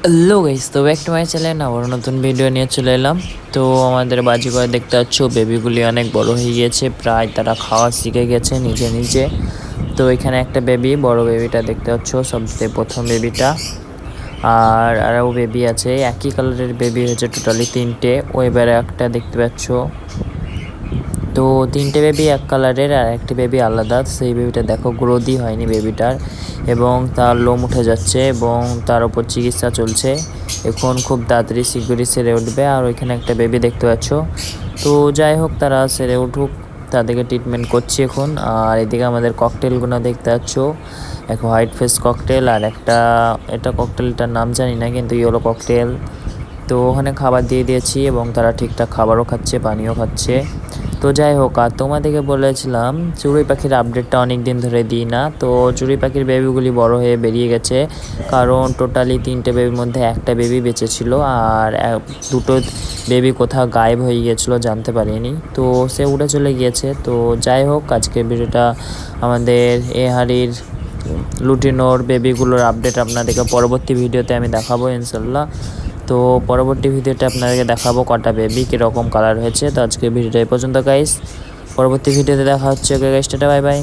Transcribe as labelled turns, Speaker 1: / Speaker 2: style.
Speaker 1: Hello guys, তো back to my channel আবার নতুন ভিডিও নিয়ে চলে এলাম। তো আমাদের বাজিঘরে দেখতে পাচ্ছ বেবিগুলি অনেক বড় হয়ে গিয়েছে, প্রায় তারা খাওয়া শিখে গেছে নিজে নিজে। তো এখানে একটা বেবি, বড় বেবিটা দেখতে পাচ্ছ, সবচেয়ে প্রথম বেবিটা। আর আরও বেবি আছে, একই কালারের বেবি হয়েছে টোটালি তিনটে। এবারে একটা দেখতে পাচ্ছ। তো তিনটে বেবি এক কালারের আর একটি বেবি আলাদা। সেই বেবিটা দেখো গ্রোথই হয়নি বেবিটার, এবং তার লোম উঠে যাচ্ছে এবং তার উপর চিকিৎসা চলছে। এখন খুব তাড়াতাড়ি শীঘ্রই সেরে উঠবে। আর ওইখানে একটা বেবি দেখতে পাচ্ছ। তো যাই হোক, তারা সেরে উঠুক, তাদেরকে ট্রিটমেন্ট করছি এখন। আর এদিকে আমাদের ককটেলগুলো দেখতে পাচ্ছ, এক হোয়াইট ফেস ককটেল আর একটা, এটা ককটেলটার নাম জানি না, কিন্তু ইয়েলো ককটেল। তো ওখানে খাবার দিয়ে দিয়েছি এবং তারা ঠিকঠাক খাবারও খাচ্ছে, পানিও খাচ্ছে। তো যাই হোক, আর তোমাদেরকে বলেছিলাম চড়ুই পাখির আপডেটটা অনেক দিন ধরে দিই না। তো চড়ুই পাখির বেবিগুলি বড় হয়ে বেরিয়ে গেছে, কারণ টোটালি তিনটে বেবির মধ্যে একটা বেবি বেঁচে ছিল, আর দুটো বেবি কোথাও গায়েব হয়ে গিয়েছিলো, জানতে পারিনি। তো সে উড়ে চলে গিয়েছে। তো যাই হোক, আজকের ভিডিওটা আমাদের হাড়ির লুটিনোর বেবিগুলোর আপডেট আপনাদেরকে পরবর্তী ভিডিওতে আমি দেখাবো ইনশাল্লাহ। তো পরবর্তী ভিডিওতে আপনাদেরকে দেখাবো কটা বেবি কীরকম কালার হয়েছে। তো আজকে ভিডিওটা এই পর্যন্ত গাইস, পরবর্তী ভিডিওতে দেখা হচ্ছে। Okay guys, tata, bye bye.